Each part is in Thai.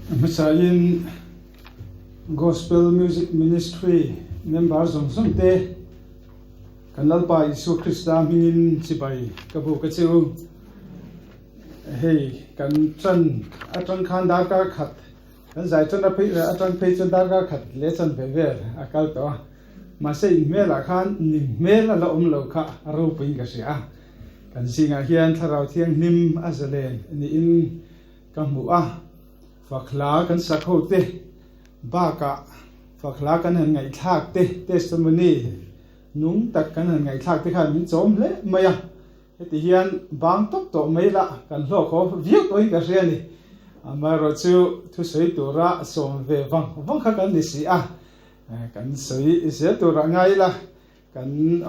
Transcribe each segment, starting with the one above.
Masayin Gospel Music Ministry member zong te kanal pa Isu Krista mingin sibai kabu kachu hey kan chan atang khan dar ka khat kan zai chan atang pe chan dar ka khat le chan be ver akal to masai mela khan ni mela la lo kha ro pin ka sia kan singa hian tharau thiang nim azalen ni in kamu fakla kan sakho te baka fakla kan han ngai thak te testimony nung tak kan han ngai thak te khan min chom le maya heti hian bang tok to meila kan hlo kho viek oi ka ria ni amaro chu thu sei tura som ve wang kha kan ni si kan sei se tura ngai la kan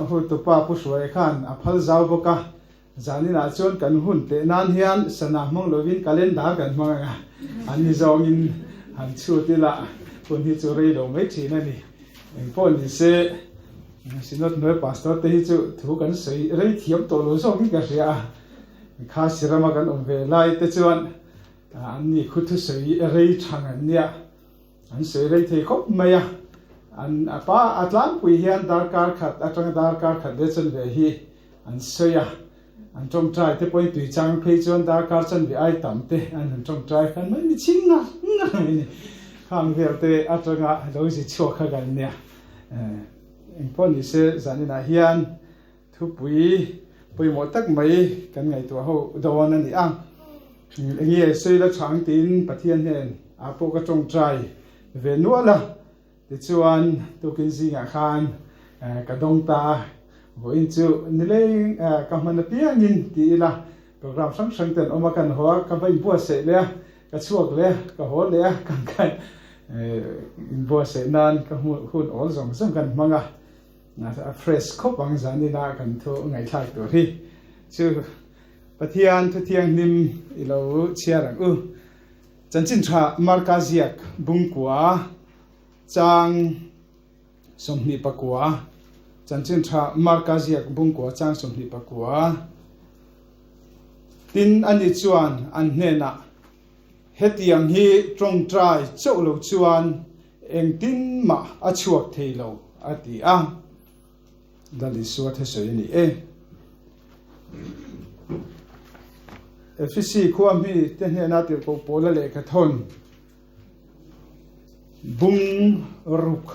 hu to pa pu suai khan a phal zau boka zani na chon kan hun te nan hian sana mong lovin calendar kan manga ani zong in han chu ti la kun hi chu rei lo mai thi na ni en pon ni se sinot no pastor te hi chu thu kan sei rei thiam to lo so ki ka ria kha sirama kan om ve lai te chuan an ni khu thu sei rei thang an nia an sei rei thei khop maya an apa atlang pui hian dar kar khat atang dar kar khat le chen ve hi an soya an trong trai te point tui chang phei chuan dar kar chan vi ai tam te an trong trai kan mai mi chinga ni khang ver te atanga lo si chho kha gan nia en pon ni se zanina hian thu pui mo tak mai kan ngai to ho dawon ani ngi sei la chang tin pathian hen a po ka trong trai ve nuala ti chuan tu kin zinga khan ka dong ta bo in chu nile ka man piang in ti la program sang ten oma kan ho ka vai bo se le ka chuak le ka ho le kan bo se nan ka hun ol zong kan manga na fresh khop ang zani na kan thu ngai thai to hi chu pathian thu thiang nim ilo chiarang chanchin tha markaziak bungkwa chang somni pakwa chanchin tha markaziak bungkwa chang somni pakwa tin ani chuan an hena hetiang hi trong trai chau lo chuan eng tin ma a chuak theilo ati dali suat he soi ni FCC khuam hi ten hena tir ko pola le ka thon bung ruk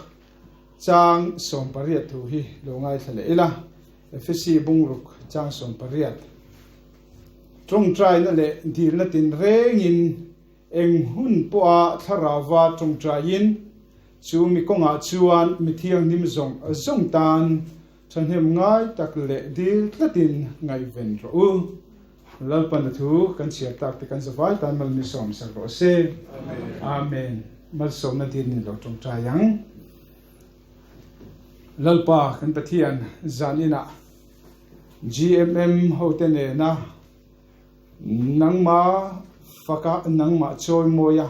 chang som pariat thu hi longai thale ila FCC bung ruk chang som pariat trong trai na le dir na tin rengin eng hun po a tharawa trong trai in chu mi konga chuan mi thiang nim zong tan chanhem ngai tak le dil tlatin ngai ven ro lalpan thu kan sia tak te kan zawai tan mal ni som sa ro se amen mal som na din ni lo trong trai yang lalpa kan pathian zanina GMM hotene na nangma faka nangma choi moya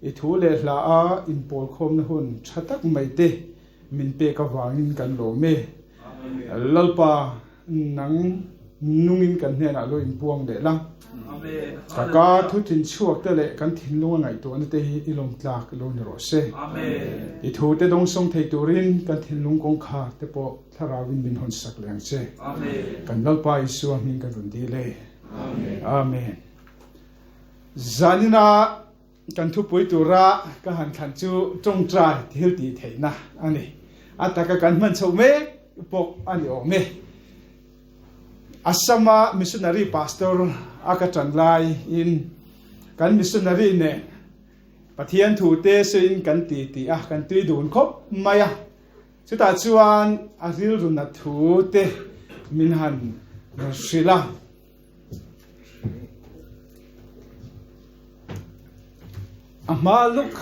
I thu le hla a in pol khom na hun thatak mai te min pe ka wangin kan lo me lalpa nang nungin kan hena lo in puang de la ka thu tin chuak te le kan thin lu ngai to na te hi ilom tlak lo ni ro se I thu te dong song thei turin kan thin lung kong kha te po tharawin min hon sak leng se kan lalpa Isu min kan run di le amen zanina kan thu pui tura ka han khan chu trong trai thil ti theina ani ataka kan man chho me pok ani o me asama missionary pastor aka changlai in kan missionary ne pathian thu te so in kan ti kan tui dun khop maya chuta chuan a ril runa thu te min han sila amaluk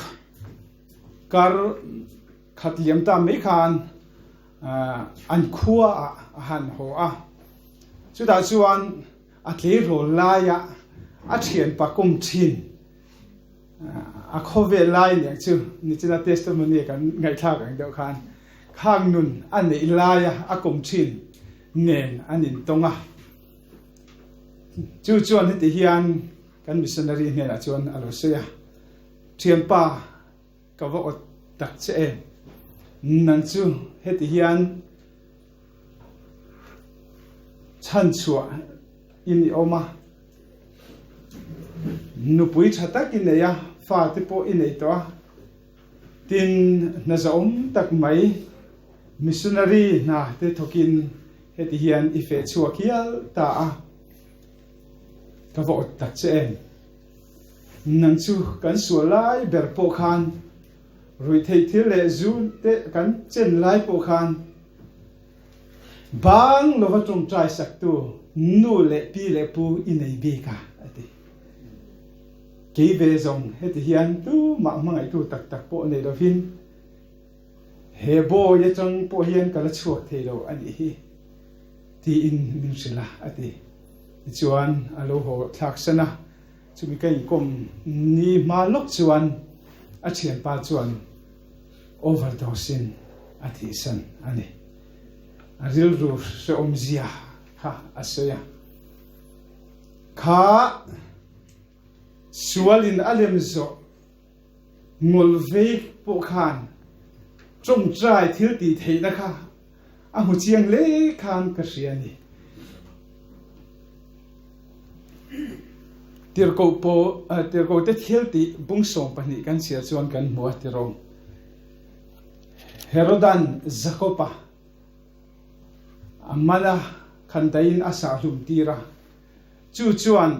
kar khatliam ta me khan an khua han ho chuda chuan a tle ro la ya a thian pa kum thin a khove lai ne chu ni china testimony kan ngai thak ang deuh khan khang nun an nei la ya a kum thin nen anin tonga chu chuan heti hian kan missionary hne la chuan alo se thiam pa ka va ot tak che em nan chu heti hian chan chua in oma nupui thatak in ya fa te po in ei to tin na zaom tak mai missionary na te thokin heti hian ife chuakial ta a ka va ot tak che em nang chu kan sualai ber po khan rui thei thil le zu te kan chen lai po khan bang lo va tong trai sak tu nu le pi le pu in ei be ka ati ke be zong heti hian tu ma mangai tu tak tak po nei lo hin he bo ye chang po hian kala chuak thei lo ani hi ti in min sila ati chuan alo ho thak sana chumi kai kom ni ma lok chuan a thian pa chuan overdosing ati san ani a ril ru se omzia ha asoya kha sualin alem zo ngolve po khan trong trai thil ti theina kha a hu chiang le khan ka riani tirko te thil ti bung som pani kan sia chuan kan muwa tirong Herodan Zakopa amala khantain asa hlum tira chu chuan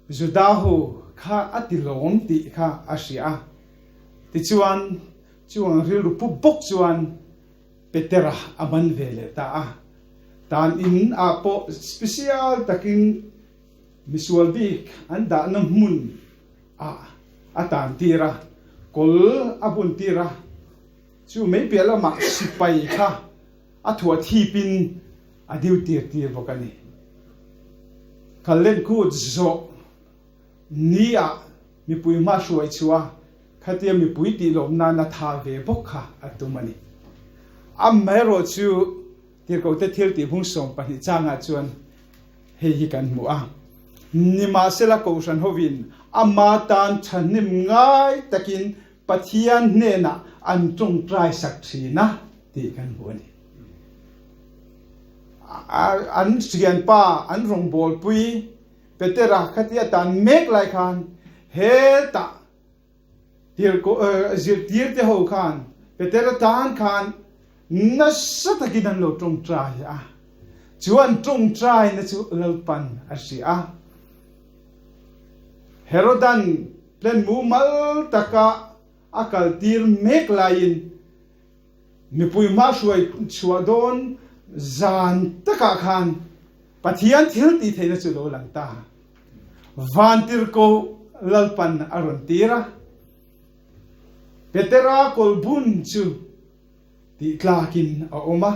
Judahu kha atilom ti kha asia ti chuan ril pu bok chuan Petera aman vele ta a tan in a po special takin misual bik anda nam mun a atan tira kol abun tira chu mai pela ma sipai kha athua thipin adiu tir bokani kalen ku zo nia mi pui ma shuai chua khatia mi pui ti lom na na tha ve bokha atumani ammero chu tirko te thil ti bung som pani changa chuan hi kan mu a nima sela ko san hovin amma tan thanim ngai takin pathian ne na an tung trai sak thina ti kan huani an sian pa an rong bol pui petera khatia tan mek lai khan he ta tirko tir te ho khan petera tan khan na satakinan lo tung trai a chuan tung trai na chu lalpan asia Herodan plen mu mal taka akal tir mek lain mi pui ma shuai chuadon zan taka khan pathian thil ti theina chu lo lang ta van tir ko lalpan aron tira petera kolbun chu ti klakin a oma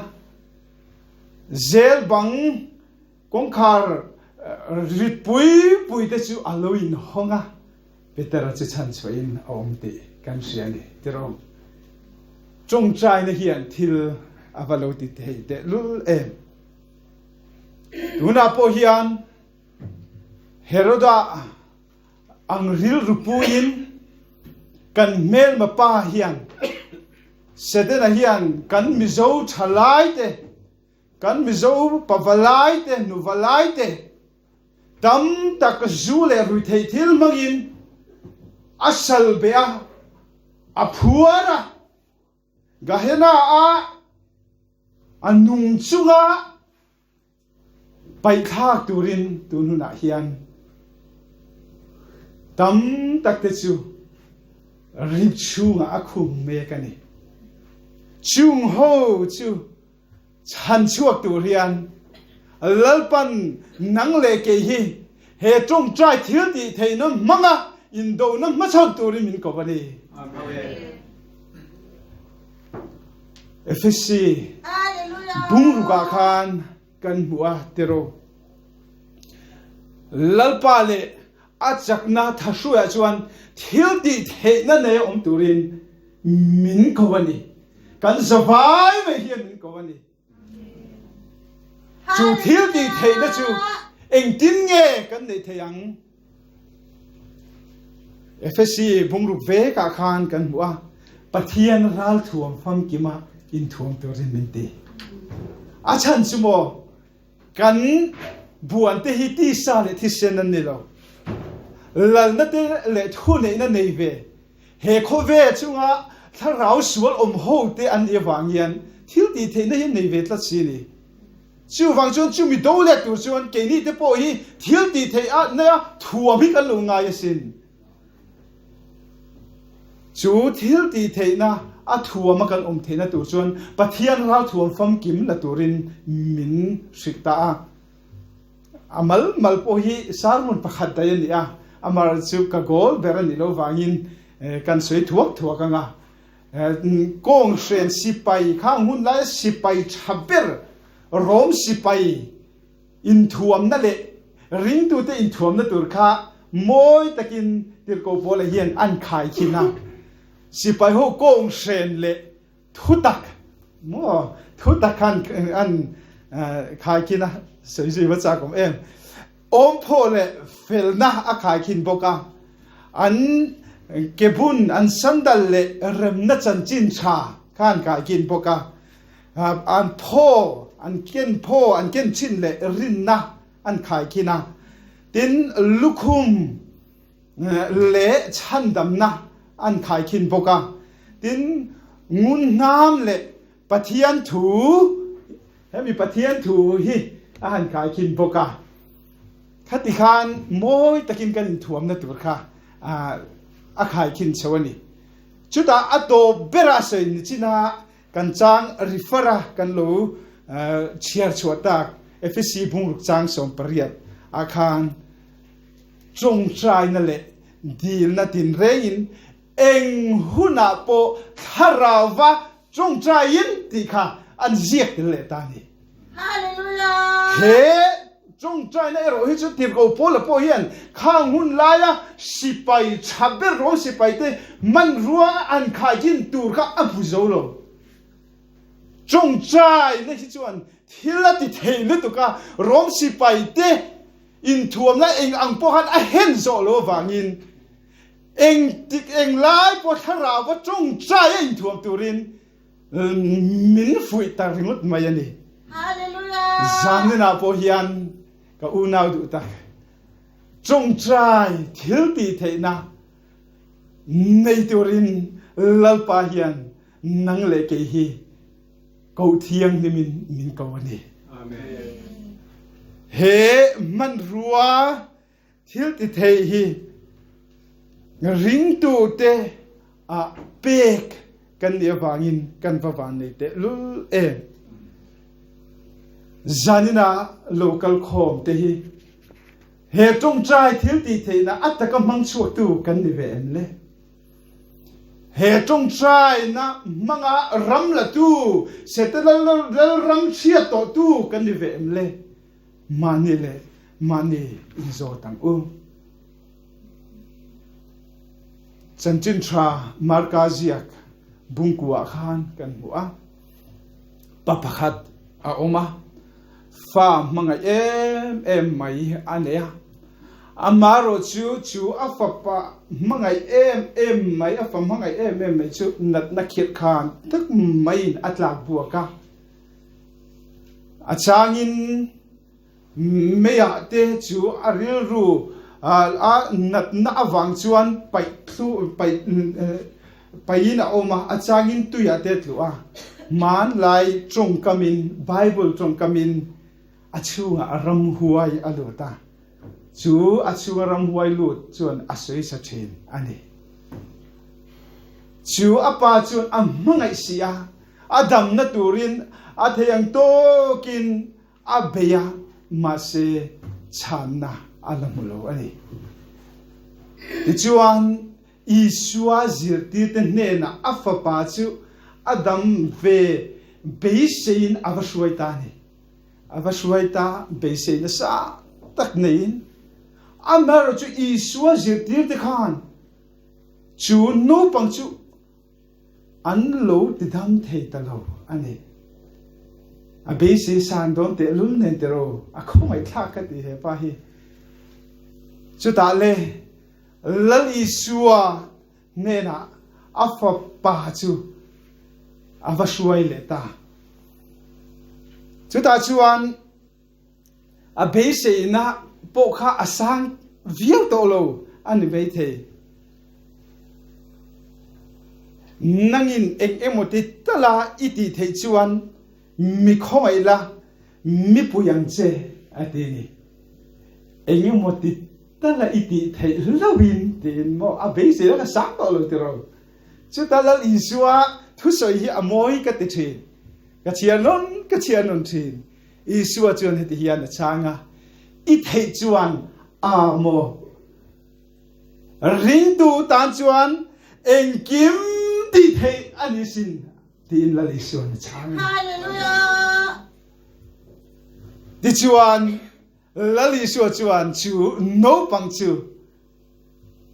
zel bang kongkhar rit pui te chu aloin honga petera chu chan chuin om ti kan siani tiro chung trai na hian thil avalo ti te lul em tuna po hian Heroda ang ril rupuin kan mel mapa hian sedena hian kan mizo thalai te kan mizo pavalai te nuvalai te tam tak zule rui thei thil mangin asal bea aphuara gahena a anung chunga pai thak turin tununa hian tam tak te chu rip chunga akhum me kani chung ho chu chan chuak tur hian lalpan nang le ke hi he trong trai thil ti theina manga indo na machak turin min ko bani amen FSC bunga khan kan bua tero lalpale achakna thashuya chuan thilti theina ne om turin min kowani kan zawai me hian min kowani chu thilti theina chu engtin nge kan nei theyang FSC บุงรุเวกาคานกันหัวปะเทียนรัลถ่วงฟังกิมาอินถ่วงตัวเรนมินตีอาจารย์สมอกันบวนเตฮิตีซาเลทิเซนันนี่เราลัลนัดเลทุนในในเวเฮโคเวจุงะถ้าเราสวดโหเตอันเอวังยันทิลตีเทนในเวตัดสินีจู่ฟังจนจู่มีโดเล็กตัวจวนเกนี่เตปอยทิลตีเทอะเนี่ยถ่วงพิกันลงงายสินจู่ทิลตีเทนะอาทัวมากันเทนะตัวจวนปะเทียนเราทัวฟัมกิมละตัวรินมินสิกตาอามัลโพฮีสารมุนประคัดได้เนี่ยอามาจูกะโกลเบรันนิโลวางินกันสวยทัวกันอ่ะกงเซนสิไปข้างหุ่นไล่สิไปชับเบอร์โรมสิไปอินทัวมนั่นแหละริงตัวเตอินทัวมนั่นตัวข้ามอยตะกินติรโกโปเลเฮียนอันขายขินะสิไปหัวกงเซนเละทุตักมั่วทุตักกันอันขายขินะสวยๆว่าจากผมเองอมพ่อเละเฟลนะอาขายขินบอกอันเก็บุนอันสันดัลเละเริ่มนัดจันจินชาข้านขายขินบอกอันพ่ออันเก็นพ่ออันเก็นชินเละรินนะอันขายขินะตินลุคุมเละชันดำนะอันขายขินบอกตินงุนน้ำเละปะเทียนถูให้มีปะเทียนถูฮิอันขายขินบอกขัติขานโมยตะกินกันถ่วมนะตัวค่ะอาขายขินชวนีจุดอัตโตเบราเซนจินากันจางริฟระกันโลเชียร์ชวตากFSC บุงรุกจางสมปริยัตอาคารจงใจนั่นแหละดีลนัดินเรียนเองหุนาโปคาราวะจงใจยินติค่ะอันเจียกเลยตานีฮาเลลูยาเฮจงใจในเราให้จุดที่เราโพลโพเฮียนข้างหุ่นลายสิไปชับเบอร์ร้องสิไปเตมันรัวอันขายยินตูร์ก็อับโจโลจงใจในที่จวนที่ละติเทนตุกะร้องสิไปเตอินทวมและเองอังพหันเห็นโซโลวางินเองติเองไล่พอทราว่าจงใจอินทวมตูรินมินฟุยตาริมุตมายันีฮาเลลูยาจานินาโพเฮียนก็อุณาวดุตักจงใจทิลตีเทนะในตูรินลัลปาเฮียนนังเลเกฮีกูเทียงนี่มินกวันนี้เฮมันรัวทิลติเทฮีริงตูเตอะเปกกันเดียบางินกันพะวานนี่เตลุเอจานินาโลคัลคอมเตฮีเฮจงใจทิลติเทนะอัตตะกำมังชัวตูกันนี่เวเอ็มเลเฮจงใจนะมังอะรัมละตูเสตละรัมเชียโตตูกันนี่เวเอ็มเลมานี่เลยมานี่อินโซตังจันจินทรามาร์กาซิยักบุงกัวขานกันหัวปะปะขัดอาอมาฟ้ามังเอ็มไม่อันเนียอามาโรจูอาฟปะมังเอ็มไม่อาฟมังเอ็มไม่จูนักเขียนขานทักไม่อัตลักบัวกะอาจารินไม่อยากเตจูอาริลรูนักวังชวนไปสู้ไปยินเอามาอาจารย์ตุยเตตลัวมันไล่จงกามินไบเบิลจงกามินอาชูอารมณ์หัวอลุตาจูอาชูอารมณ์หัวลุดจวนอาศัยสัจจินอันนี้จูอาปาจวนอัมมังไอเสียอาดัมนัตูรินอาเทียงโตกินอาเบียมาเซชานาอัลมุโลอันนี้ดิจวนอิสวาจิรติเตเนนะอัฟปาจูอดัมเวเบสินอวสวยตานีอวสวยตาเบสินสาตักนีนอามาร์จูอิสวาจิรติเตขานจูโนปังจูอันโลติดามเทตโลอันนี้อาเบสิสานโดนเตลุนเนเตโรอาคงไม่ทักกันดีเหรอป้าฮีจุดอะไร lali suwa nena afa pa chu avashuai leta chuta chuan a beise na pokha asang viau to lo ani be the nangin emoti tala iti the chuan mi khoi la mi puyang che atini emoti tala iti the lawin tin mo a beise la sang to lo tiro chuta la isua thu soi hi amoi ka ti thin ka chianon thin isua chuan heti hian a changa i thei chuan a mo ring tu tan chuan eng kim ti thei ani sin tin la li suan a changa hallelujah ti chuan la li suan chuan chu no pang chu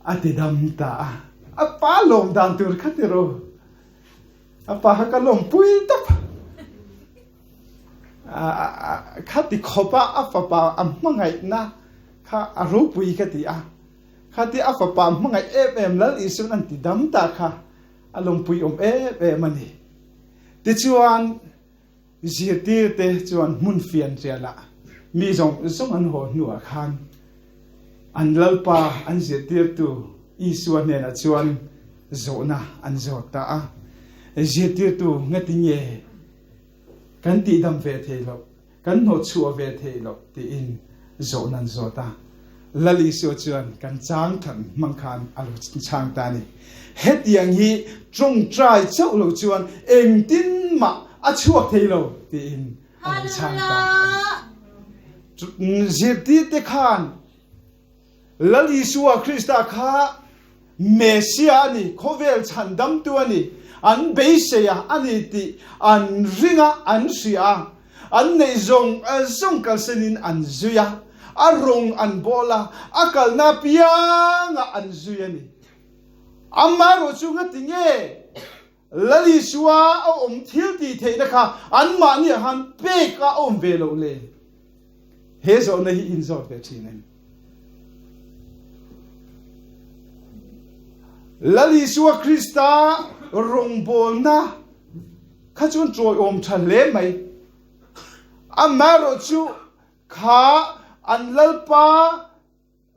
ati dam ta a pa lom dan tur khatiro a pa ha ka lom pui tap khati khopa afapa ammangai na kha aru pui khati a khati afapa ammangai em lal isun an ti dam ta kha alom pui mani ti chuan zirti te chuan mun fian riala mi zong an ho nuwa khan an lalpa an zirti tu isuan ne na chuan zona an zota a zirti tu ngati nge kan ti dam ve thelo kan no chua ve thelo ti in zo nan zota lali so chuan kan chang than mangkhan alo chang ta ni het yang hi trong trai chau lo chuan eng tin ma a chuak thelo ti in alo chang ta zirti te khan lali suwa krista kha mesia ni khovel chandam tu ani an beiseya ani ti an ringa an sia an nei zong kalsenin an zuya arong an bola akal na pianga an zuya ni amaro chunga tinge lali suwa om thil ti theina kha an ma ni han pe ka om velo le he zo na hi in zo ve thinen lali suwa krista rong bol na khachun troi om than le mai amaro chu kha an lalpa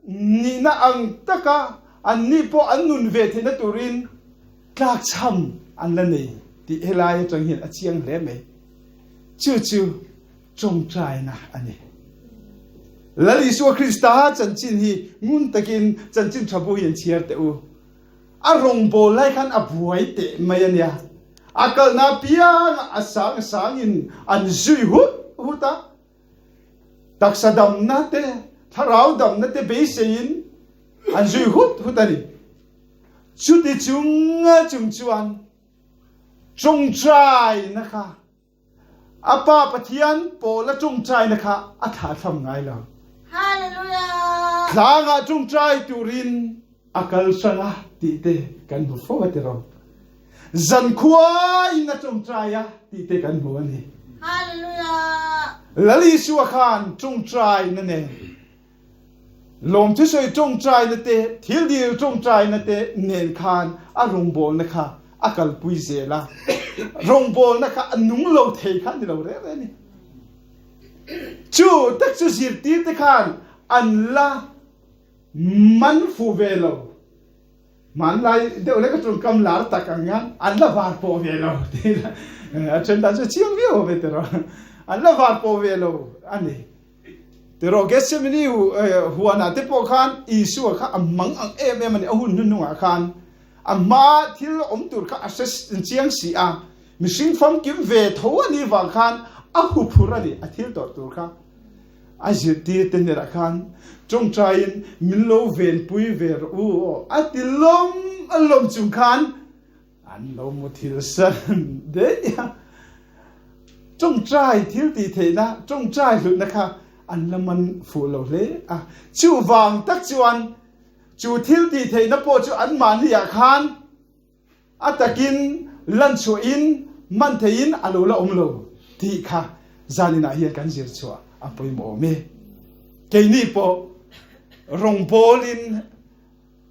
ni na ang taka an ni po an nun ve thina turin tlak cham an la nei ti helai tang hin achiang le mai chu trong trai na ani lali suwa krista chanchin hi ngun takin chanchin thabu yen chiar te u arong bol lai khan abuai te mayania akal na piang asang in an zui huta taksadam na te tharau dam na te beisein an zui hutani chuti chung chuan chung trai na kha apa pathian pola chung trai na kha atha tham ngai lo hallelujah thanga chung trai turin akal sanga ti te kan bu fo atero zan khuai na chung traya ti te kan bu ani hallelujah lali suwa khan chung trai na ne lom chu soi chung trai na te thil di chung trai na te nen khan a rong bol na kha akal pui zela rong bol na kha anung lo thei khan ni lo re ni chu tak chu zir ti te khan an la man fu velo man lai de ole ka trung kam lar takanga an la var po velo a chen da chiang vio vetero an la var po velo ani te ro gesemini huana te po khan isu kha amang ang em ani ahun nu nga khan amma thil om tur kha assess chiang si a mishing fam kim ve tho ani wa khan a hu phurani a thil tor tur kha azirti tenera khan trong train minlo ven pui ver u atilom alom chung khan an lo mu thil san de ya trong trai thil ti theina trong trai lu na kha an laman fu lo le a chu wang tak chuan chu thil ti theina po chu an man ya khan atakin lan chu in man thein alo la om lo ti kha zanina hian kan zir chua a poi mo me ke ni po rong bolin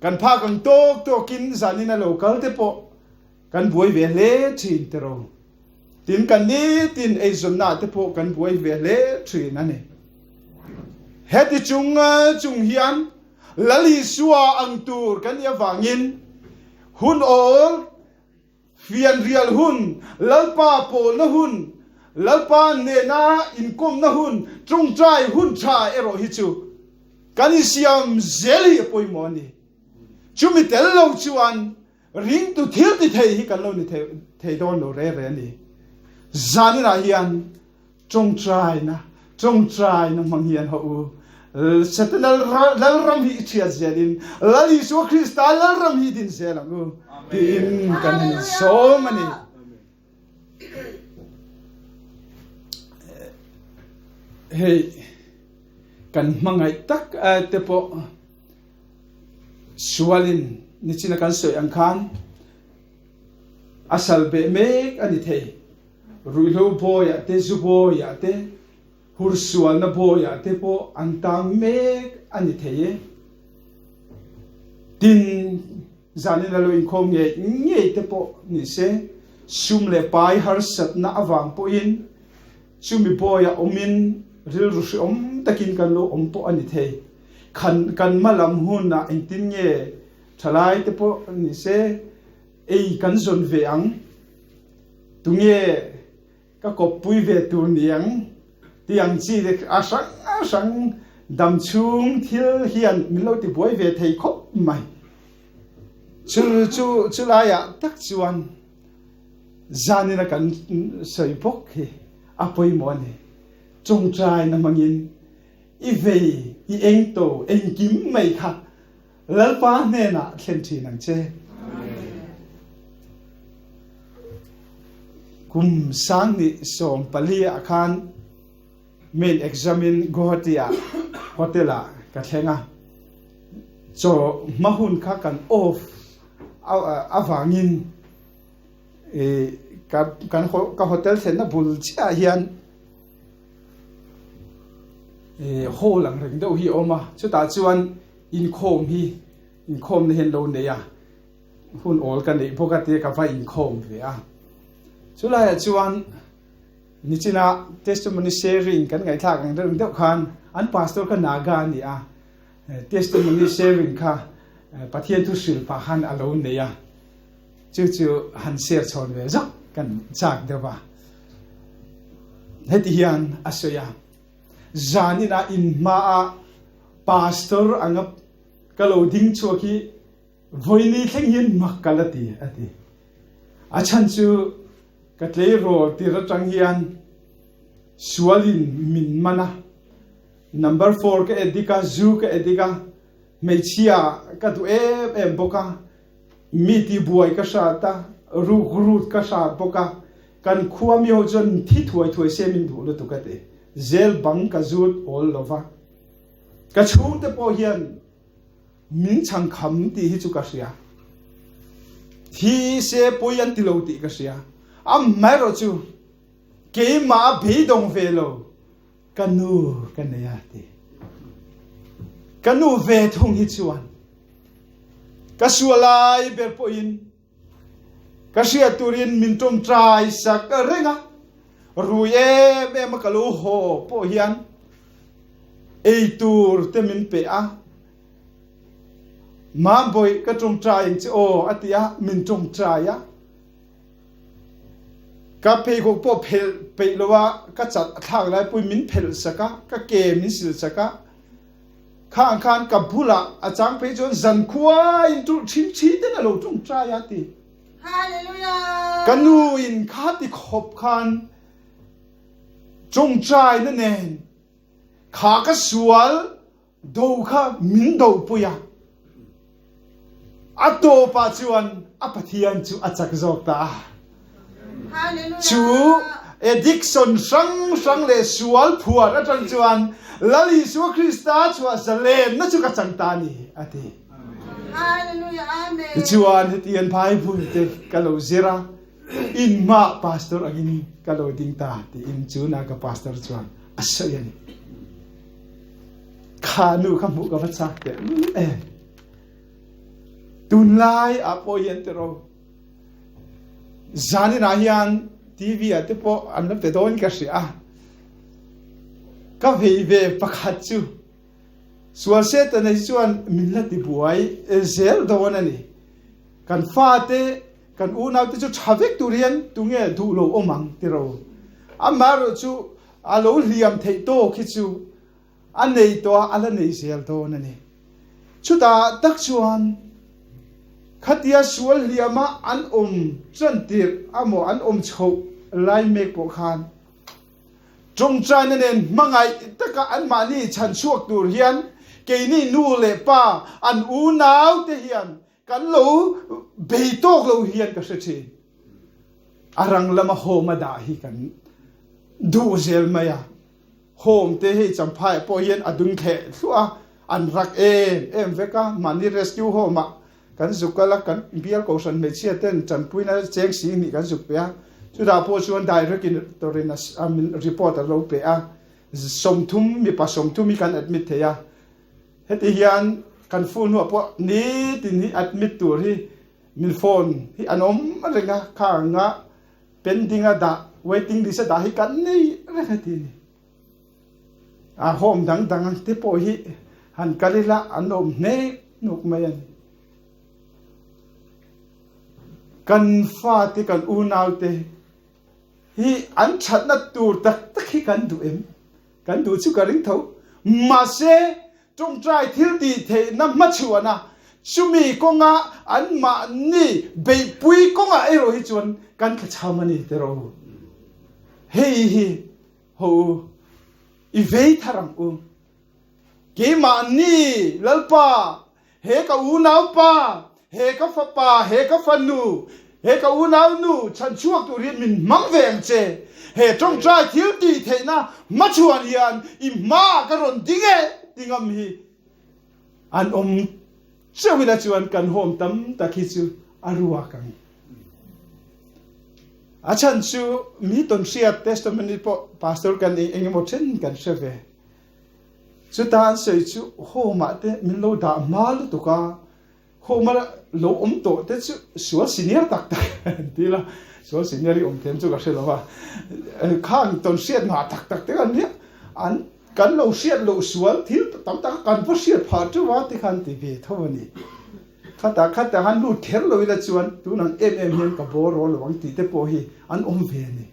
กันพากันโตกตัวกินสานินาโลกัลเตโปกันบวยเวเลทีนเตโรตินกันนี้ตินไอซอนนาเตโปกันบวยเวเลทีนั่นเองเฮติจุงเฮียนลลิสัวอังตูร์กันยาวางินหุนโอลเฟียนเรียลหุนลลปาโปนะหุนลลปาเนนาอินกุมนะหุนจงใจหุนชาเอโรฮิจูกันอิสยามเซลีปอยมอนีจุมิเตลโลจวนริงตุเทียติเทฮิกันโลนี่เทโดนโลเรเรนี่จานินาเฮียนจงใจนะมังเฮียนฮูเสตนัลรัมฮีเชียเซลินลลิสุคริสตัลรัมฮีดินเซลังกูดินกันโซมันนี่เฮ้กันมังไงตักเตโปสวลินนี่ชินักันสวยอังคารอาศัลเบเมกอันนี้เทรุยโลโบยาเตซุโบยาเตฮูร์สวลนโบยาเตโปอันตังเมกอันนี้เทดินจานินาโลอินคงเงี้ยเตโปนี่เซซุมเลปายฮาร์สัตนาอวังโปอินซุมิโบยาอมินริลรุชอมตะกินกันโลอมโปอันนี้เทกันมาลำหุ่นนะอินตินเย่ทลายเตโปนี่เซเอกันซนเวียงตุงเย่ก็กบปุยเวตุนยังที่ยังจีเด็กอาสังดำชุงทิลเฮียนมิโลติบวยเวทให้ครบไหมชูลายะตักชวนจานินักันใส่พกอาปอยมอนีจงใจนมังยินอีเวอีเองโตเองกิมไม่ค่ะแล้วป้าเนน่ะเข็นทีนังเจกุมสังนิสมปลีอาคารเมนเอ็กซามินกอติอาโฮเทล่ากัดเฮงะโจมาหุนข้ากันออฟอาวางินกับโฮเทลเซนน่ะบุลเชียเฮียนโฮหลังเรื่องเดียวฮีออกมาชุดตาชวนอินโคมในเห็นโลเนี่ยหุ่นโอลกันนี่ปกติกับว่าอินโคมเวียชุดอะไรชวนนี่จีน่า testimony sharing กันไงท่ากันเรื่องเดียวกันอัน pastor กันนาการนี่testimony sharing ค่ะประเทศทุศิลปะหันอารมณ์เนี่ยจู่หันเสียชนเวจักกันจากเดียวว่าเฮติยันอาศัยจานินาอินมาพาสเตอร์อังกะโลดิ้งชัวคีวันนี้เข่งยินมักกะละตีอาจารย์จูกัตเลโรตีระจังยันสวลินมินมานะ number 4 ก็เอดิกาจูก็เอดิกาเมชิอาก็ตัวเอ็มบอกามีที่บวยก็ชาตารูดก็ชาบกากันขั้วมีโอจนที่ถวยเซมินดูลตุกเตเซลบังกจูดโอลโลวะกชูเตปอเฮียนมินชังคำที่ฮิจุกเสียที่เซปอยันติโลติกเสียไม่รู้จูเกมาบีดงเวโลกันเนียติกันเวทงฮิจวนกันสวลายเบลปอินกันเสียตุรินมินตรงใจสักเรื่องรู้เย่เบมกลูโฮปอยันไอตูร์เตมินเปะมาบ่อยก็ตรงใจอย่างที่โออติยะมินตรงใจกับเพย์ของพวกเพย์ละว่าก็จัดทางไรปุยมินเพลสักก็เกมินสิสักข้างข้างกับผู้ละอาจารย์เพย์จนจันควายตุชิดนั่นเราตรงใจติฮาเลลูยากันนูอินข้าติขบคันจงใจนั่นเองข้าก็สวลดูข้ามินดูปุยอัตโตปัจจุบันอปฏิยันจูอัจฉริยะจูเอดิกสันสังเลสวลผัวรัชจวนลลิสวคริสต์ชัวเซเลนนั่นจูกัจจังตานีอธิฮาเลลูยาอาเมนจวนที่ยันพายบุญเตกะโลเซราอินมาพาสเตอร์อากินกะโลดิงตาที่อินจูนักพาสเตอร์จวนอัศยันขานูขมุกับพระสักเต ตุนไลอาโปยันเตโรจานินาฮิอันทีวีอัตโปอันนั้นเป็นโดนกันสิก็เฮีเวปักฮัดจูส่วนเซตในส่วนมิลติบวยเซลโดนนี่กันฟาเตกันอูนาวที่จูชาเวกตุเรียนตุงเงดูโลอมังติโรอามารุจูอาโลเลียมเทโตคิจูอันนี้ตัวอันนี้เซลโดนนี่ชุดตักชวนขัดยาสวนเลียมาอันจันติรอโมอันโชไลเมกโปคานจงใจนั่นเองมังไงตะกะอันมานี่ฉันชวกดูเฮียนเกนี่นูเลป้าอันอูนาวเทียนกันลูเบยโตกลูเฮียนก็เสียอารังละมาโฮมาด่าฮีกันดูเซลมายาโฮมเตให้จำพายพอเฮียนอดุงเทสัวอันรักเอ็มเวกามันนี่เรสคิวโฮมากันสุกละกันเบียร์โกสันเมเชียเต้นจันปุยน่าเจงสีนี่กันสุกเปียสุดาพอชวนได้เรื่องตัวเรนัสอามินรีพอร์ตเราเปียสมทุมมีผสมทุมมีการอัดมิดเทียเฮติฮิอันกันฟูนัวพวกนี้ทีนี้อัดมิดตัวที่มิลโฟนที่อันอะไรเงี้ยข้างเงี้ยเป็นดิ้งด่าเวทิงดิสด่าให้กันนี่อะไรทีนี้โฮมดังที่พอฮีหันกันเลยละอันเนกนุกไม่ยันกันฟ้าที่กันอูนาวเตฮีอันชัดนัดตัวตักให้กันดูกันดูชุกันริงเท่ามาเสจงใจทิลดีเทนับมัชวนะชุมีกงะอันมานี่เบยปุยกงะเอโรฮิจวนกันขชามันนี่เตโรเฮ้โหอีเวทารังอูเกมานี่ลลปาเฮกับอูนาวปาเฮกับฟ้าป่าเฮกับฟ้านูเฮกับอูนาวนูฉันช่วงตัวเรียนมินมังเวงเจเฮจงใจทิลดีเทนะมัชวันยันอิมากระรนดิเกดิงามฮีอันเชื่อวิลาจวนกันโฮมตั้มตะคิจูอารัวกันอาจารย์ชูมีต้นเสียเทสต์มันนี่พอพาสตอร์กันเองหมดเช่นกันเชื่อเวสุดท้ายสุดชูโฮมาเตมิโลดามาลุตุกาโฮมาโลโตเตชูสัวซีเนียร์ตักดีละสัวซีเนียร์เต็มจูก็เชื่อว่าข้างต้นเสียมาตักเตกันเนี่ยอันกันเราเสียเราสวนที่ตั้งแต่กันพอเสียผ่านจังหวะที่ขันทีวีเท่านี้ข้าแต่หันดูเทร์เราอีละจวนตัวนั้นเอ็มเห็นกับโบรอลวังตีเตปโอฮีอันเวียนี่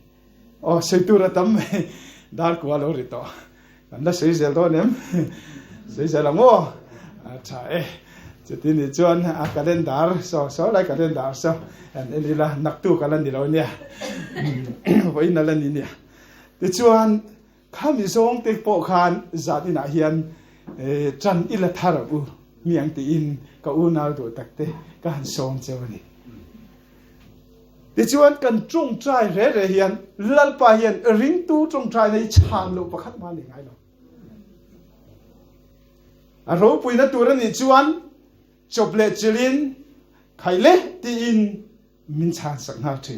อ๋อใช่ตัวระตั้มไม่ดาร์กว่าเราริโตกันละใช่เซลตัวเนี่ยใช่เซลละมั่วใช่จะที่นี่จวนกันเล่นดาร์โซ่อะไรกันเล่นดาร์โซ่อันนี้ละนักตู้กันเล่นนี่เราเนี่ยไว้นั่นเล่นนี่เนี่ยแต่จวนข้ามีทรงติดโปคานจัดที่นาเฮียนจันอิละทาระอูเมียงตีอินกับอูนาดูตักเตกันทรงเจ้านี่ดิจวนกันจงใจเร่เฮียนลัลปาเฮียนริงตู้จงใจในชานโลประคัดมาหนึ่งไงหรอเราปุยนัตัวนี้จวนจบเลจลินใครเล่ตีอินมินชานสังหารที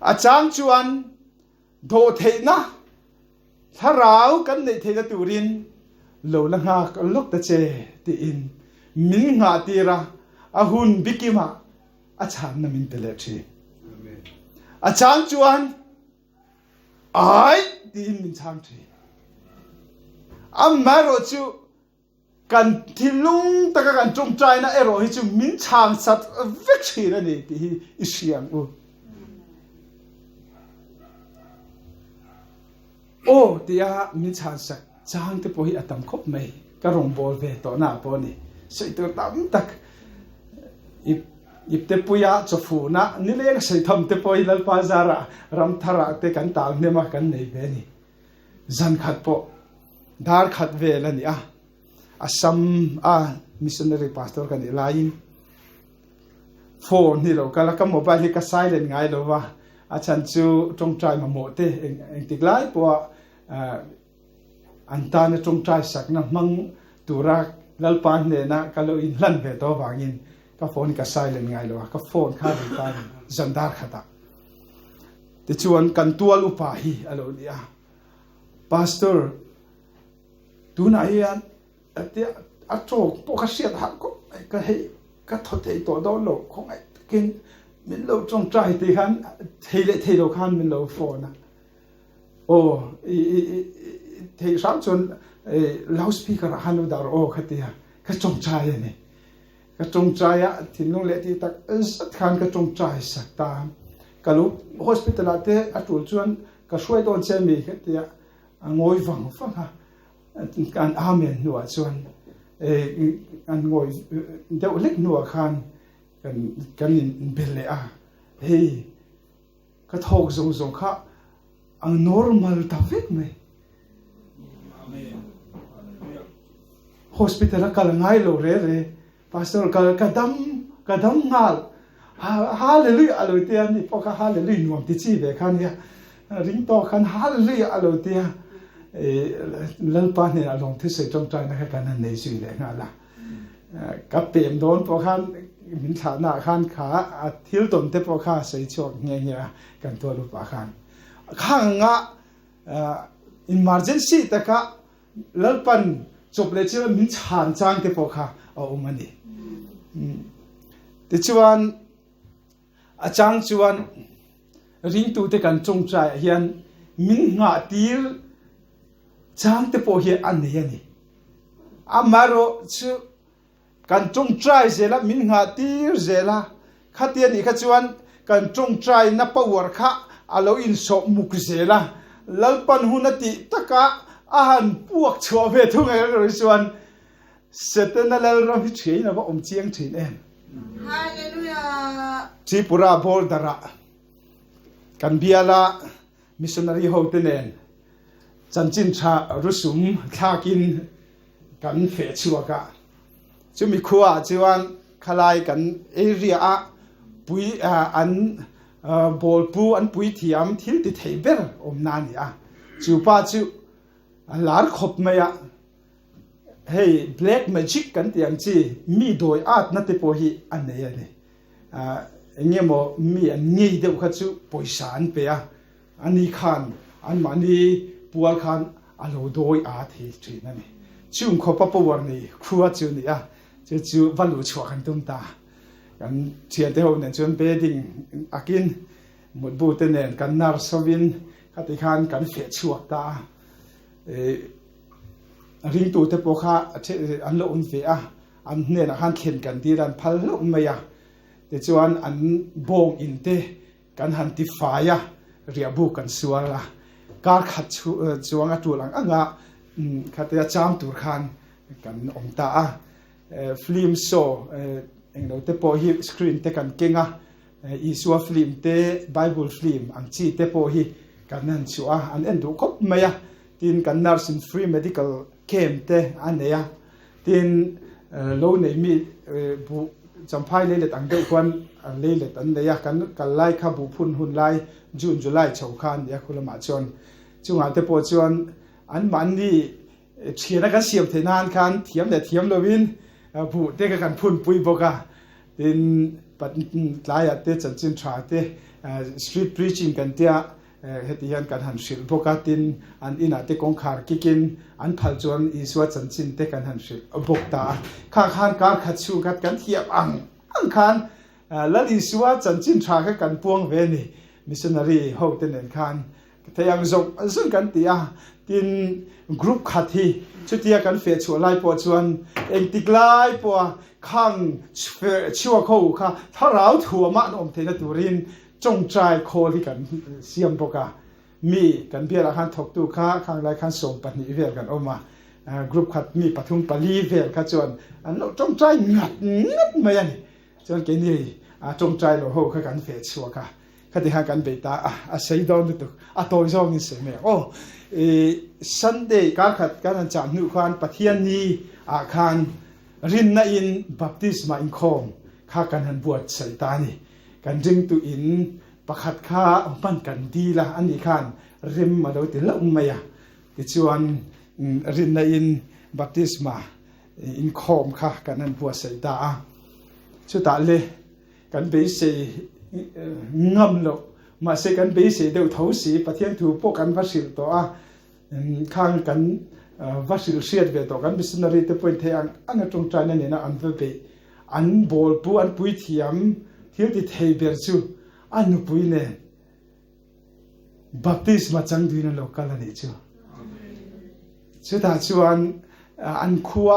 อาจารย์จวนโดเทนะถ้าเรากันในเทนตูรินโลลังหากลุกตะเจตีอินมินหาตีระอาหุนบิกิมาอาจารย์นมินเตเลชีอาจารย์จวนไอตีอินมินช่างทีอามาโรจูกันที่ลุงตะกันจงใจนะเอโรฮิจูมินช่างสัตว์เวกชีนั่นเองที่อิเชียงอูโอ้เดียมิชาสักจางที่พอฮีอัตมคบไม่กระรองบอลเวต่อหน้าปอนี่ใส่ตัวตั้มตักอิบเตปุยาจฟูนะนี่เลยใส่ทำเตปอยลัลปาซาระรำทาระเตกันตางเนี่ยมากันในเวนี่จันขัดปอดาร์ขัดเวลนี่อาซัมมิสชันนารีพาสตอร์กันนี่ไลน์โฟนนี่เราก็แล้วก็โมบายนี่ก็ไซเลนไงเราว่าอาจารย์จูจงใจมาโมเตเองติดไล่ปัวอันตานจงใจสักนะมังตัวรักลัลปานเนี่ยนะก็เลยอินลันเวตัวบางินก็โฟนก็ไซเลนไงเราก็โฟนข้าดีกันจันดาร์ขัดแต่ชวนกันตัวลุปาฮีอะไรเนี่ยพาสตอร์ตัวไหนอันเดียอัดโจกปกเสียหักก็ให้ ก็ทดเตัวโดนโลคงไอ้กินมินโลจงใจตีขันเทโลขันมินโลโฟนะโอ้เทสามจนลาวสปีกเกอร์ฮันดูดาร์โอ้ขัดเนี่ยก็จงใจนี่ก็จงใจอะที่นู้นเลยที่ตักสักครั้งก็จงใจสักตามก็รู้ฮอสพิทอลเตอร์อัตุลชวนก็ช่วยโดนเซมีขัดเนี่ยงอยฟังฮะการอาเมนหนัวชวนอันงอยเดี๋ยวเล็กหนัวขันกันเบลเลยเฮ้ยก็ทอกส่งข้าอัน normal ตาเวกไหม hospital ก็ละง่ายโลเร่pastor ก็ดำงาลฮาเลลูยาอโลเตียนี่พอก็ฮาเลลูยนวมติจีเบคันเนี่ยริงโตคันฮาเลลูยาอโลเตียลัลปานเนี่ยลงที่เสจงใจนะครับกันนั่นในสิ่งเดียวกันละกับเปลี่ยนโดนพอคันมินฐานะคันขาทิลตนเทพอข้าใส่ชวกเงี้ยกันตัวรูปคันข้างอ่ะemergency แต่ก็ลัลปันจบเลยที่ว่ามินฐานจางเทพอข้าเอามันนี่แต่ชวนอาจารย์ชวนริงตูเตกันจงใจเฮียนมินงาตีลจางเทพอเฮียอันนี้นี่อามาโรชื่อกันจงใจเสละมินงาตีลเสละขัดเตียนี่ขัดชวนกันจงใจนับปวดข้าอาเราอินสอบมุกเสละลัลปันหุนติตะกะอาหารพวกชัวเวทุงไงก็รู้ชวนเสร็จนั่นแล้วเราพิจารณาว่าเจียงถิ่นเองฮาเลลูยาที่ปุระบอลดาระกันเบียละมิชชันนารีโฮเทนเองจันจินชารุสุมทากินกันเฟชัวกะจะมีขัวจีวันขลายกันเอเรียปุยอันบอลปูอันปุยเทียมที่ติดเทเบิลนานเนี่ยจูป้าจูหลานขบเมียเฮ้ย black magic กันที่ยังจีมีโดยอาร์ตนั่นที่พอฮีอันนี้เลยเงี้ยมั้มีอันนี้เดี๋ยวเขาจูปอยสานไปอันนี้ขันอันมันนี้ปัวขันอันเราโดยอาร์ตที่จีนั่นนี่จูงขบปะวันนี้ครัวจูนี่จูวันรู้ชัวกันตุ้มตากันเชียร์เดียวเนี่ยจนเบดิ้งอากินหมดบูเตเนนกันนาร์สวินขัดขันกันเฟียชัวตาริงตูเตปโอคาอันโลอุนเฟียอันเนี่ยนะฮันเข็นกันที่ดันพัลโลอุนไม่ยาแต่จวนอันบงอินเตกันฮันติฟายาเรียบุกันสัวละการขัดจวงอัตุลังอ่ะขัดจะจามตุรขันกันองตาฟิล์มโซเองเราเตปโอฮีสกรีนเตกันเก่งอีสัวฟิล์มเตไบเบิลฟิล์มอังจีเตปโอฮีกันนั่นชัวอันเอ็นดูครบไม่ยาทีนกันนาร์สินฟรีเมดิคอลเข้มเตอันเนี้ยทีนโลนี่มีบุจำพายเลยตังเดียวกันเลยตันเดียกันไล่ข้าบุพุนหุ่นไล่จูนจุไล่ชาวขันเนี่ยคุณละมาชนจุงอาเตปชวนอันมันนี่เชียร์กันเสียบเทนานขันเทียมแต่เทียมโลวินบุเตกันพุนปุยบกะทีนปัดไล่เตจันจินทราเตสตรีทพรีชิ่งกันเตียเหตุการณ์การหันศิลปกตินอันอินาเตกงขารกิกินอันพัลจวนอิสวัตสันจินเตกันหันศิลปกตาข้าขานการขัดชูกัดกันเทียบอังขานแล้วอิสวัตสันจินทรากันพวงเวนีมิชชันนารีโฮเทนเนขานแต่ยังจบซึ่งกันเตียตินกรุ๊ปขัดที่ชุดเทียกันเฟียชัวไล่ปวดชวนเองติกไล่ปวดข้างชัวเขาค่ะถ้าเราถั่วมันอมเทนตุรินจงใจโคลิกันเสียมปกามีกันเบียร์ขันถกตูข้าข้างไรขันส่งปันนิเวศกันออกมากรุ๊ปขัดมีปฐุมปลีเวลขัดจวนอันจงใจงัดมาอย่างนี้จนเกนี่จงใจเราโหข้ากันเฟชชัวค่ะขัดที่หากันเบต้าใส่ดอนตุกตัวจองนี่เสียไหมโอ้ซันเดย์การขัดการจันนุขันปะเทียนนี้ขันรินนาอินบัพติสมาอินคอมข้ากันหันบวชใส่ตานี่กันจึงตุอินประคัดข้ามันกันดีละอันนี้ขันริมมาโดยติละไม่ยาติชวนรินนาอินบัพติสมาอินคอมข้ากันหันบวชใส่ตาชุดตาเลยกันไปเสงำโลมาเสกันไปเสเดี๋ยวท้าสีประเทศถูกพวกกันวัชิลตัวข้างกันวัชิลเสียดเวตัวกันมิสนารีเตปอยเทียงอันนั้นจงใจนั่นเนี่ยนะอันเวเบ อันบอลปูอันปุยเทียมที่ติดเฮเบอร์จูอันนุปุยเนบัพติสมาจังดูนโลกาลนี่จูสุดท้ายชวนอันขัว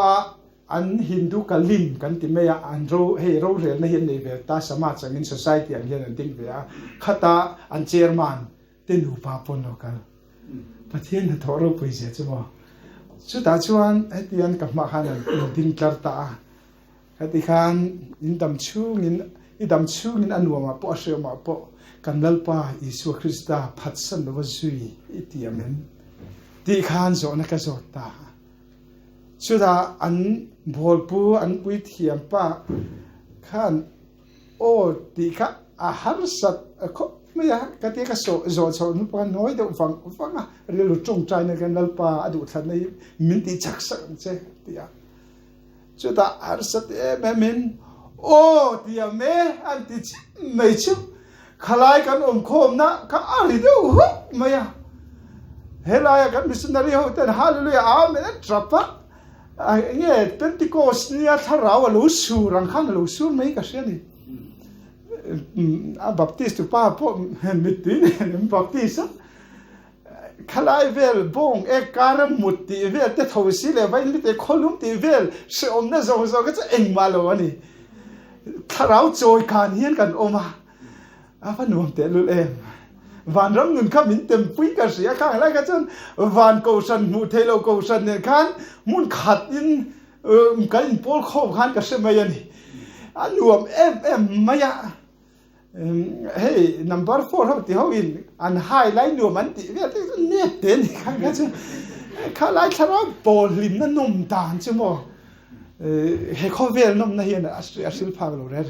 อันฮินดูกัลลินกันที่ไม่อันโรเฮโรเรียนไม่เห็นในเวตาสมาจังอินโซไซตี้อันเรียนดิ้งเวียข้าตาอันเชอร์มันเต็นูปาปนโลกาลประเทศนั้นทอรูปุยเสียจูบ่สุดท้ายชวนไอ้ที่อันกับมาขันดิ้งกลตาไอ้ที่ขันอินดำชูงินอันวัวมาปอเชื่อมาปอกันลัลปาอิสุคริสต์พัดสันวจุยอิติอาเมนที่ขันโจนักโจตาสุดท้ายอันบอลปูอันปุยเทียมป้าขันโอ้ที่ข้าอาหารสัตว์ก็ไม่อยากกันที่ข้าโจนุปน้อยเดี๋ยวฟังอ่ะเรื่องจงใจในการลัลปาอดุทันในมินติจักสังเจที่อ่ะสุดท้ายอาหารสัตว์แม่มินโอ้ที่อ่ะแม่อันที่ไม่ชิบขลายกันโคมนะข้าอะไรเดี๋ยวหุบไม่อ่ะเฮลายกันมิสนารีเขาแต่ฮาเลลูยาอาเมนทรัพย์เนี่ยเป็นที่โกสเนี่ยถ้าเราลูสูรังขันลูสูไม่ก็เช่นนี้บัพติสต์ป้าพ่อมิตรเนี่ยบัพติสต์ขลายเวลบงการมุดตีเวลแต่ทว่าสิเลยไปมิตรคนลุ่มตีเวลเชื่อมเนี่ยโซก็จะเอ็งมาแล้วนี่ถ้าเราโจยการเฮียนกันออกมาพนุ่มเตลุเองวันรำเงินข้ามินเต็มปุ้ยกระเสียข้างอะไรกันจนวันโกชันมูเทโลโกชันเนี่ยขันมุนขัดอินกันอินโพลข้อขันกระเสียมายันนี่อันรวมมายะเฮ้ย number 4เขาที่เขาอินอันไฮไลท์รวมอันที่เนี่ยเต็นข้างกันจนข้าไลท์ชาร์บอลลิมนั่นนมตานใช่ไหมเฮ้ยเขาเวลนมนั่นเฮียนะอาศิลพาโลเร่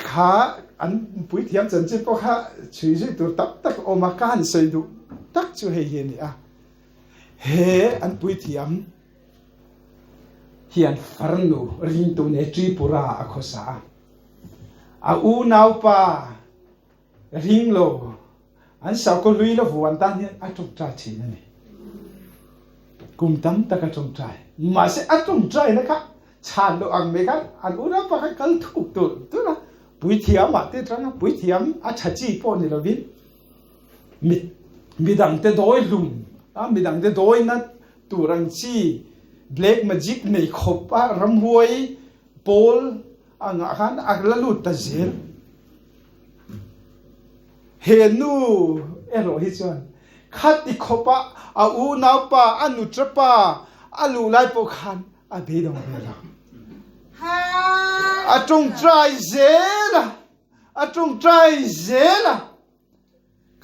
ข้าอันปุยเทียมจันทร์ก็ข้าช่วยตัวตักออกมาการใส่ดูตักช่วยเฮียนี่อ่ะเฮอันปุยเทียมเฮียนฟาร์นูรินตัวเนตรีปุระอโคสาอูนาวปาริงโลอันสาวก็ลุยแล้วหัวตันเนี่ยอัตรงใจทีนั่นนี่กุมตั้มตะกัตรงใจมาเสียอัตรงใจนะครับชาโดอังเมกันอันอูนาวปากันถูกตัวนะปุยเทียมอ่ะที่ตรงนั้นปุยเทียมอาชัจีปนี่เราวินมีดังเตโดยลุมมีดังเตโดยนัดตัวรังจีเบล็กมาจิกในขบรำหวยโพลอ่างขันอักละลุตตะเจลเฮนูเรอฮิจวนขัดอีขบอูนาวปาอนุตรปาอลูไลปขันอาเบดองเบลาอาจงใจเจล่ะอาจงใจเจล่ะ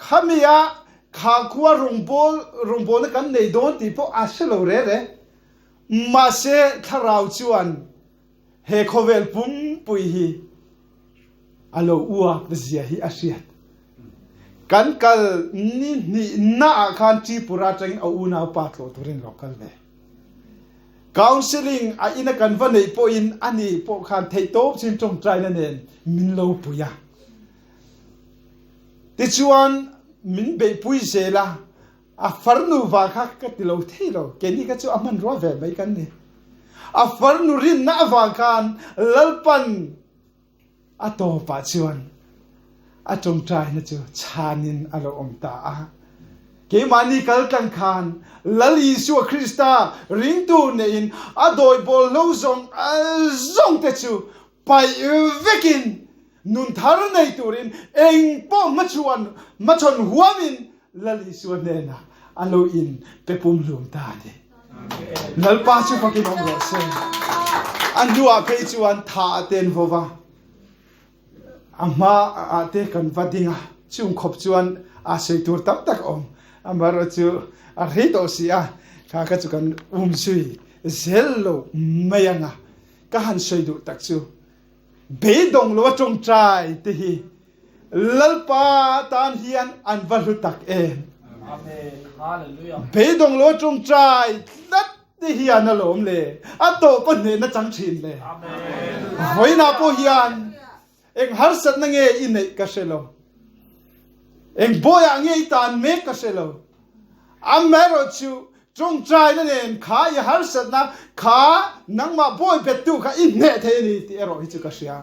ข้ามีอะข้าขวารงโบนกันในโดนที่พวกอาเซโลเร่มาเสทาราวชวนเฮโคเวลปุ่มปุยฮีอโลอัวเสียฮีอาเซียกันกัลนี่น่าขันจีปุระจังเอาอุณาปัตโลตุรินโลกัลเวcounseling อินกันวันนี้พออินอันนี้พอขันเทโต้ชิมจงใจนั่นเองมินโลปุยะที่ชวนมินเบปุยเสละฟาร์นูวาคักก็ติโลเทโลแกนี่ก็จะอามันรัวเวไม่กันเนี่ยฟาร์นูรินน่าวากันลลปันโตปัจจุบันจงใจนะจ๊ะชานินอารมณ์ตาเกมานีกัลตังคานลลีสัวคริสตาริงตูเนอินโดยบอลโลซงเตจูไปเวกินนุนทารในตูรินเองป้อมาชวนหัวมินลลีสัวเนนะอโลอินเปปุมลุมตาเดนัลปาชูปกินองโรเซอันดูอาเพจวันท่าเต็นโฟวาอามาเตกันวัดดิงะชุมขบจวนอาศัยตัวตักอมอามาเราจูอาริโตเสียข้าก็จะกันซุยเซลโลไม่ยังอ่ะก็หันใส่ดูตักจูเบดงโลจงใจที่ลลปาตานเฮียนอันวัลุตักเองอาเมนฮาเลลูยาเบดงโลจงใจนัดที่เฮียนน่ะหลมเลยโตปนเนน่ะจังชินเลยอาเมนหอยนาโปเฮียนเองหัสนังเออินเนกัสเซโลเองบอยอังเอตานเมกัสเซโลอาเมโรชู จงใจนั่นเองขาอย่าหันสัตนะขานังมาบ่อยเป็ดตู้ขาอินเนเทนี่ที่เราฮิจุกเสีย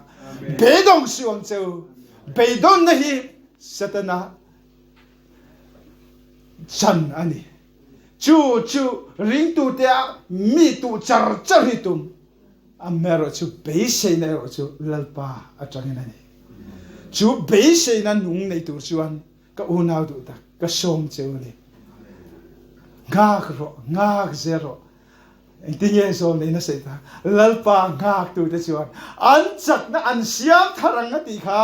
เบดงสิวันเจ้าเบดงนะฮีสัตนะฉันอันนี้จูริงตูเตียมีตูจาร์ฮิตุมอเมริกาจูเบสเซนเอโรจูลลปาอาจารย์นั่นนี่จูเบสเซนันนุ่งในตัวชวนก็อุณาดูตาก็ชมเจ้าเลยงากเซโรอินทิเยโซนี่นะเสตาลลปางากตัวเตชวนอันจักนะอันเสียมทารังติขา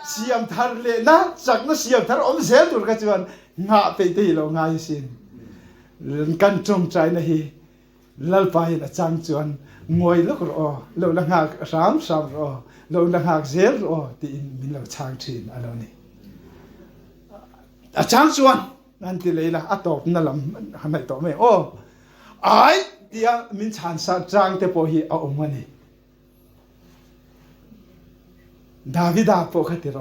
เสียมทารเลนะจักนะเสียมทารอมเซลตัวกันชวนงาไปตีเรางายิสินกันจงใจนะฮีลลปานะจังชวนงวยลูกรอเราละงากสามรอเราละงากเซลรอที่มินเราช่างชินอะไรนี่อาจารย์ชวนนั่นที่เลยละอัตบนั่นละทำไมต่อไม่โอ้ไอ้เดียมินฉันสัจจังเตปฮีเอาอมวันนี้ดาวิดาปกติร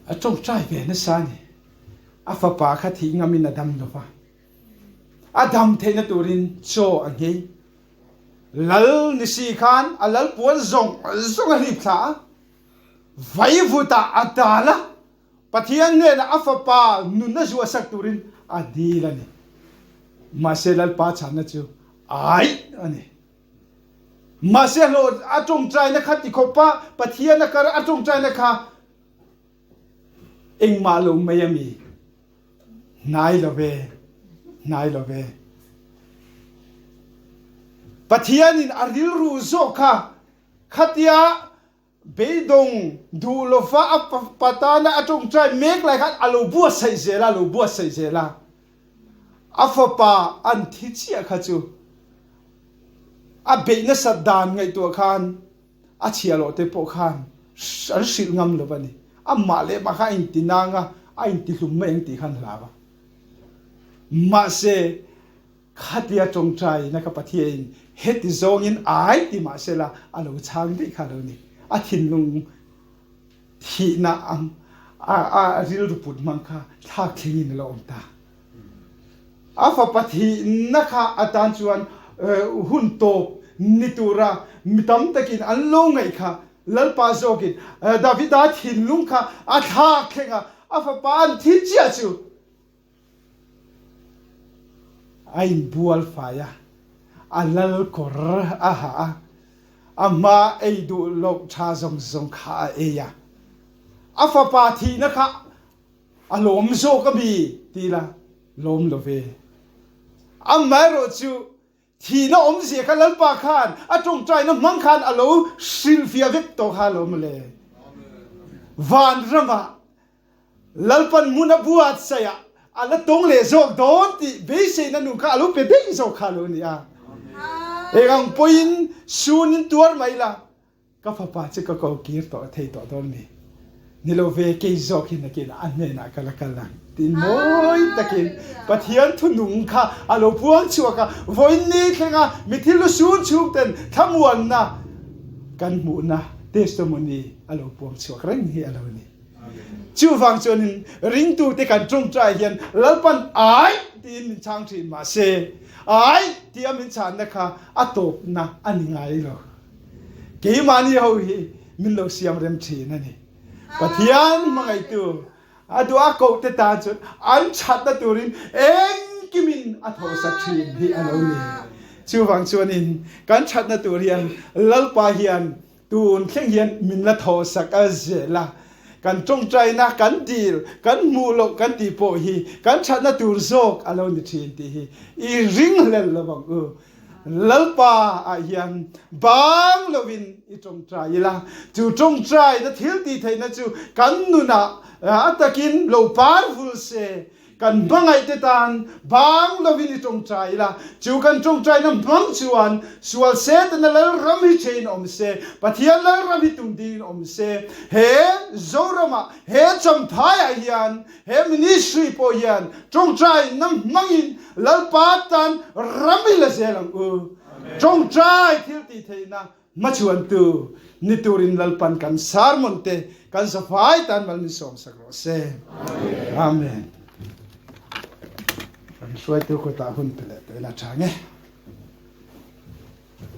อจงใจเปนสานี่อาฟปาขัดหิงามินอดัมลฟะอดัมเทนตูรินโชอังเฮลัลนิสิขานอัลลปวนซงริบขาไฟฟุตาอัตตาละปะเทียนเนี่ยนะอาฟปานุนนะจัวสักตูรินอดีละนี่มาเซลัลปาฉันนะจูไอ้อันนี้มาเซโลอาจงใจนะครับที่เขาป้าปะเทียนนะครับอาจงใจนะครับเอ็งมาลงไม่ยังมีนายโลเวปะเทียนินอาริลรูโซค่ะขัดยาเบดงดูโลฟ้าปะตานะอาจงใจเมกไรครับอาลูบัวใส่เจลาอาฟปาอันที่เชียขจูอาเบนสัดดานไงตัวขานอาเชียโลเตโปขานอันสิลงามลบันนี่อามาเลมาข้าอินตินางะอินติลุมไม่อินติขันลาวะมาเซขัดยาจงใจนะครับปะเทียนเฮติโซงินไอติมาเซละอาลูช่างที่ขาโลนี่อาทินลุงทีน่าริลรูปุดมังค่ะท่าคิงินลองตาอาฟปะทีนะคะอาจารย์ชวนหุ่นโตนิตุระมิตัมตะกินอันลงไงค่ะลลปาโซกินดาวิดาทินลุงค่ะอาท่าเข่งอาฟปานที่เจียจูไอ้บัวฟ้าอัลลกอร์อาหาอามาไอ้ดูโลกชาซงขาเอียอาฟปาทีนะคะอารมณ์โซก็มีทีละลมโลเวอามาโรจูทีน่าอมเสียกันลัลปาขานอาจงใจน้ำมังขานอโลซิลเฟียเวกโตฮาลมเลวานรำะลัลปันมุนบัวเสียอัลตงเลโซกโดนติเบสนันนุข้าลูกเป็ดที่โซคาลูนี่เอ็งพูอินซูนินตัวไม่ละก็ฟ้าป้าจะก็กีร์ต่อเทต่อตอนนี้นี่เราเวกโซกินนักินอันนี้นักละกันลังตินโมยตะกินปะเทียนทุนุงค่ะอโลพวงชัวค่ะวันนี้แค่งะมิทิลซูนชุกเต็นทำวันนะกันหมุนนะเทสต์มนีอโลพวงชัวครั้งนี้อโลนี่ชูฟังจนริงตูเตกันจงใจเห็นลัลปันไอที่มินช่างที่มาเซไอที่มินช่างนะคะอัตบนะอันนี้ไงหรอเกี่ยมันนี่เอาหิมินเราเสียมเริ่มชีนั่นนี่ปะเทียนมาไงตัวอาดูอาโกเตตาจุดอันชัดตะตุรินเอ็งกิมินอัทโหสักชีนที่อันนี้ชูฟังชวนินกันชัดตะตุเรียนลัลปาเฮียนตูนเข่งเฮียนมินละโทสักเจละกันจงใจนะกันดีลกันมูลกันตีโปฮีกันชัดนะตูร์โซกอารมณ์ดีทีฮีอีริงเลลบังลัลปาอาเฮียนบางลวินอีจงใจละจูจงใจนะทิลตีไทยนะจูกันนุนะอัตกินโลปาร์ฟุลเซกันบังไอเตตันบางลวินอีจงใจละจูกันจงใจนะบังชวนสวลเซตนะเลรำฮิเชนอมเซปะเทียนเลรำฮิตุนดีนอมเซเฮโซรมาเฮจำพายอาเฮียนเฮมินิสทรีโปเฮียนจงใจนะมังอินลลปาตันรำฮิลเซลังจงใจทิลตีไทยนะมาชวนตูนิตูรินลลปันกันสารมนเตกันสฟายตันมัลนิสอมสักโรเซอาเมน ช่วยตัวคนตาหุ่นไปเลยแต่ละช่างไง